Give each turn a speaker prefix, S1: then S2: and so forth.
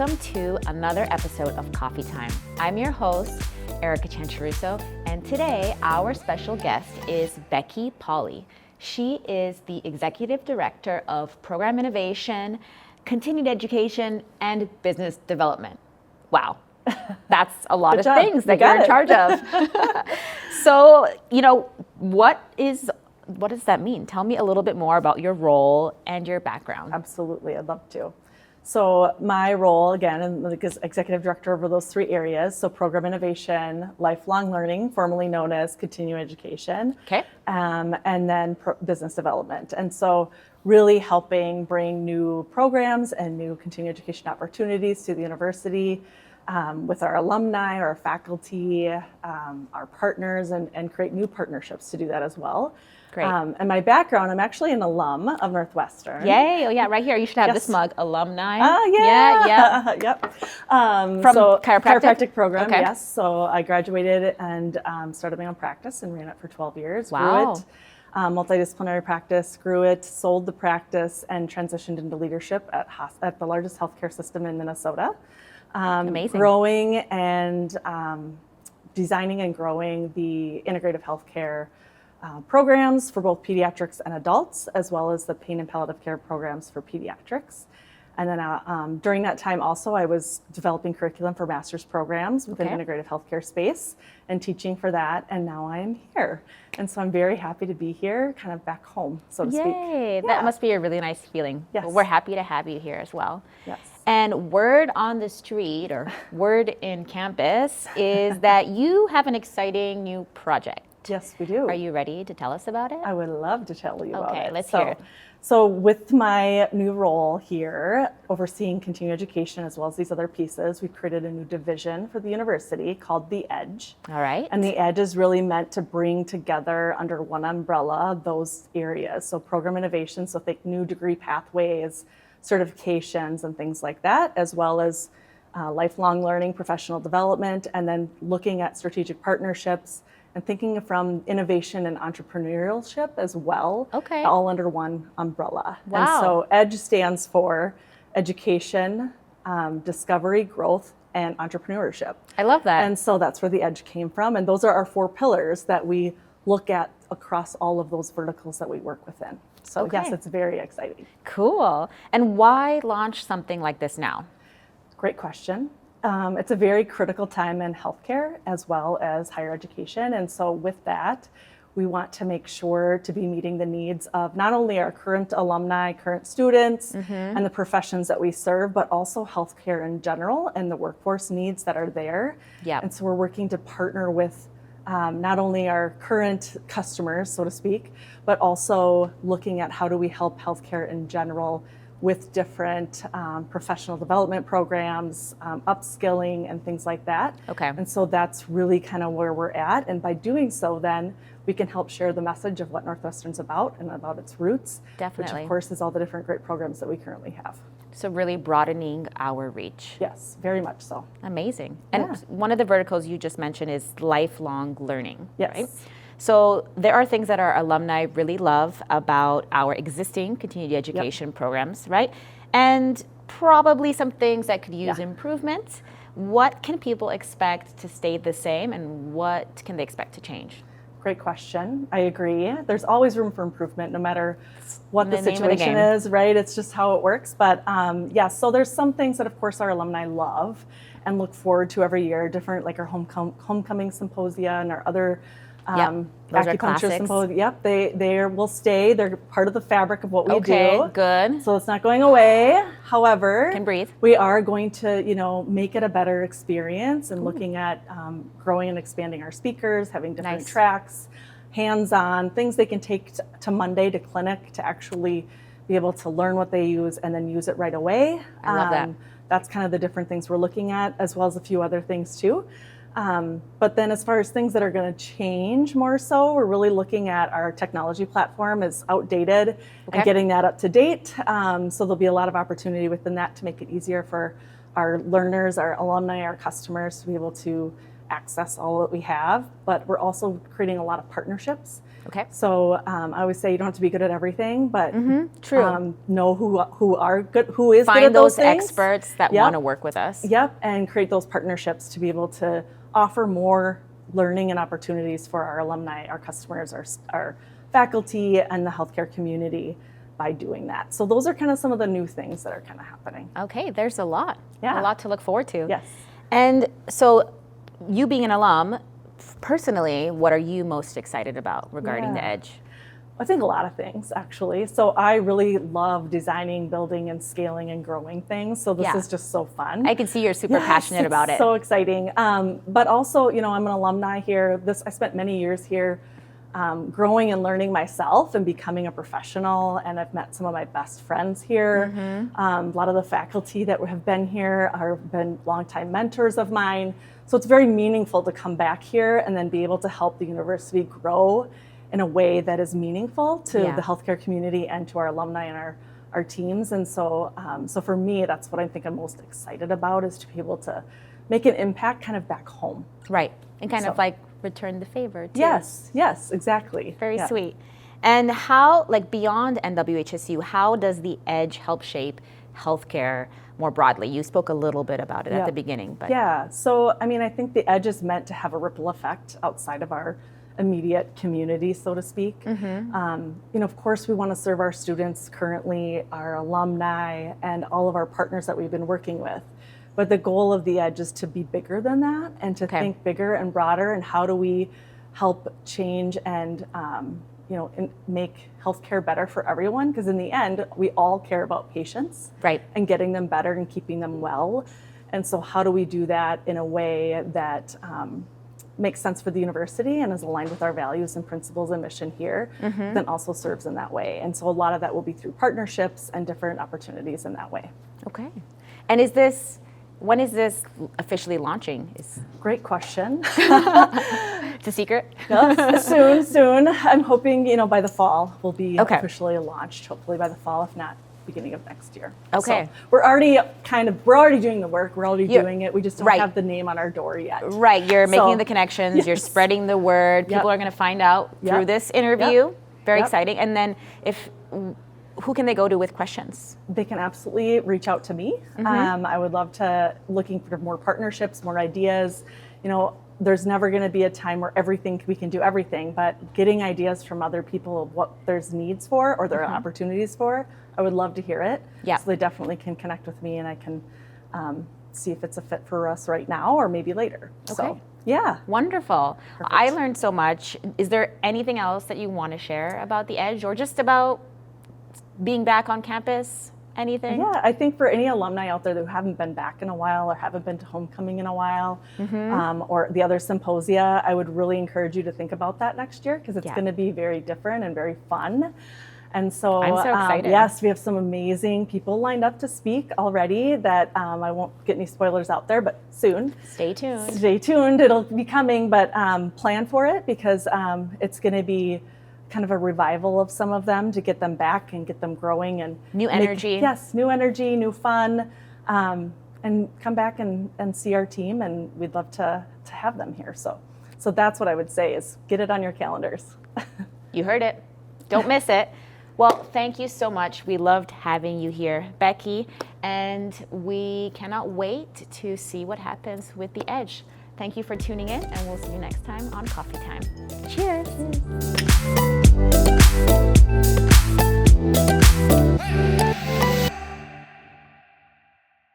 S1: welcome to another episode of Coffee Time. I'm your host, Erica Chancharuso, and today our special guest is Becky Pauly. She is the Executive Director of Program Innovation, Continued Education, and Business Development. Wow, that's a lot of things that you're in charge of. So, what does that mean? Tell me a little bit more about your role and your background.
S2: Absolutely, I'd love to. So my role, again, is Executive Director over those three areas. So Program Innovation, Lifelong Learning, formerly known as Continuing Education, and then Business Development. And so really helping bring new programs and new continuing education opportunities to the university with our alumni, our faculty, our partners, and create new partnerships to do that as well.
S1: Great.
S2: And my background, I'm actually an alum of Northwestern.
S1: Yay! Oh yeah, right here. You should have this mug, alumni.
S2: Oh yeah.
S1: Yeah.
S2: Yep.
S1: From
S2: chiropractic program.
S1: Okay.
S2: Yes. So I graduated and started my own practice and ran it for 12 years.
S1: Wow.
S2: Grew it. Multidisciplinary practice, grew it, sold the practice, and transitioned into leadership at the largest healthcare system in Minnesota.
S1: Amazing.
S2: Growing and designing and growing the integrative healthcare programs for both pediatrics and adults, as well as the pain and palliative care programs for pediatrics. And then during that time also, I was developing curriculum for master's programs within integrative healthcare space and teaching for that. And now I'm here. And so I'm very happy to be here, kind of back home, so to speak.
S1: Yay, that must be a really nice feeling.
S2: Yes.
S1: Well, we're happy to have you here as well.
S2: Yes.
S1: And word on the street or word in campus is that you have an exciting new project.
S2: Yes, we do.
S1: Are you ready to tell us about it?
S2: I would love to tell you about it.
S1: Okay, let's hear it.
S2: So with my new role here, overseeing continuing education as well as these other pieces, we've created a new division for the university called the EDGE.
S1: All right.
S2: And the EDGE is really meant to bring together under one umbrella those areas. So program innovation, so think new degree pathways, certifications, and things like that, as well as lifelong learning, professional development, and then looking at strategic partnerships and thinking from innovation and entrepreneurship as well, all under one umbrella.
S1: Wow.
S2: And so EDGE stands for Education, Discovery, Growth, and Entrepreneurship.
S1: I love that.
S2: And so that's where the EDGE came from. And those are our 4 pillars that we look at across all of those verticals that we work within. So yes, it's very exciting.
S1: Cool. And why launch something like this now?
S2: Great question. It's a very critical time in healthcare as well as higher education. And so with that, we want to make sure to be meeting the needs of not only our current alumni, current students, and the professions that we serve, but also healthcare in general and the workforce needs that are there.
S1: Yep.
S2: And so we're working to partner with not only our current customers, so to speak, but also looking at how do we help healthcare in general with different professional development programs, upskilling, and things like that.
S1: Okay.
S2: And so that's really kind of where we're at. And by doing so, then we can help share the message of what Northwestern's about and about its roots.
S1: Definitely.
S2: Which, of course, is all the different great programs that we currently have.
S1: So really broadening our reach.
S2: Yes, very much so.
S1: Amazing. And one of the verticals you just mentioned is lifelong learning.
S2: Yes.
S1: Right? So there are things that our alumni really love about our existing continuing education programs, right? And probably some things that could use improvement. What can people expect to stay the same and what can they expect to change?
S2: Great question. I agree. There's always room for improvement no matter what the situation
S1: is,
S2: is, right? It's just how it works. But so there's some things that, of course, our alumni love and look forward to every year, different like our homecoming symposia and our other acupuncture symposia. Yep, they will stay. They're part of the fabric of what we do.
S1: Okay, good.
S2: So it's not going away. However,
S1: can breathe.
S2: We are going to, make it a better experience and looking at growing and expanding our speakers, having different tracks, hands-on, things they can take to Monday to clinic to actually be able to learn what they use and then use it right away.
S1: I love that.
S2: That's kind of the different things we're looking at, as well as a few other things too. But then as far as things that are going to change more so, we're really looking at our technology platform is outdated and getting that up to date. So there'll be a lot of opportunity within that to make it easier for our learners, our alumni, our customers to be able to access all that we have, but we're also creating a lot of partnerships.
S1: Okay.
S2: So I always say you don't have to be good at everything, but
S1: True.
S2: know who are good, who is
S1: Find
S2: good at those things.
S1: experts that want to work with us.
S2: Yep, and create those partnerships to be able to offer more learning and opportunities for our alumni, our customers, our faculty, and the healthcare community by doing that. So those are kind of some of the new things that are kind of happening.
S1: Okay, there's a lot.
S2: Yeah.
S1: A lot to look forward to.
S2: Yes.
S1: And so you being an alum, personally, what are you most excited about regarding the Edge?
S2: I think a lot of things, actually. So I really love designing, building, and scaling and growing things. So this is just so fun.
S1: I can see you're super passionate about it.
S2: So exciting. But also, you know, I'm an alumni here. I spent many years here growing and learning myself and becoming a professional. And I've met some of my best friends here. A lot of the faculty that have been here have been longtime mentors of mine. So it's very meaningful to come back here and then be able to help the university grow in a way that is meaningful to the healthcare community and to our alumni and our teams. And so, so for me, that's what I think I'm most excited about, is to be able to make an impact kind of back home.
S1: Right, and kind of like return the favor too.
S2: Yes, exactly.
S1: Very sweet. And how, like beyond NWHSU, how does the Edge help shape healthcare more broadly? You spoke a little bit about it at the beginning. But
S2: so I mean, I think the Edge is meant to have a ripple effect outside of our immediate community, so to speak. You know, of course, we want to serve our students currently, our alumni, and all of our partners that we've been working with. But the goal of the Edge is to be bigger than that and to think bigger and broader. And how do we help change and you know, make healthcare better for everyone? Because in the end, we all care about patients, and getting them better and keeping them well. And so, how do we do that in a way that makes sense for the university and is aligned with our values and principles and mission here, then also serves in that way. And so a lot of that will be through partnerships and different opportunities in that way.
S1: Okay. And when is this officially launching?
S2: Great question.
S1: It's a secret?
S2: Soon. I'm hoping, you know, by the fall we'll be officially launched, hopefully by the fall, if not beginning of next year.
S1: Okay.
S2: So we're already doing the work. We're already doing it. We just don't have the name on our door yet.
S1: Right. You're making the connections. You're spreading the word. People are going to find out through this interview. Very exciting. And then who can they go to with questions?
S2: They can absolutely reach out to me. I would love to, looking for more partnerships, more ideas. You know, there's never going to be a time where we can do everything, but getting ideas from other people of what there's needs for or there are opportunities for, I would love to hear it. So they definitely can connect with me, and I can see if it's a fit for us right now or maybe later. So,
S1: wonderful. Perfect. I learned so much. Is there anything else that you want to share about the Edge, or just about being back on campus? Anything?
S2: Yeah, I think for any alumni out there who haven't been back in a while or haven't been to homecoming in a while, or the other symposia, I would really encourage you to think about that next year, because it's going to be very different and very fun. And so,
S1: I'm so excited.
S2: Yes, we have some amazing people lined up to speak already that I won't get any spoilers out there, but soon.
S1: Stay tuned.
S2: Stay tuned. It'll be coming, but plan for it, because it's going to be kind of a revival of some of them to get them back and get them growing and
S1: new energy.
S2: Yes, new energy, new fun, and come back and see our team, and we'd love to have them here. So that's what I would say, is get it on your calendars.
S1: You heard it. Don't miss it. Well, thank you so much. We loved having you here, Becky, and we cannot wait to see what happens with the Edge. Thank you for tuning in, and we'll see you next time on Coffee Time. Cheers.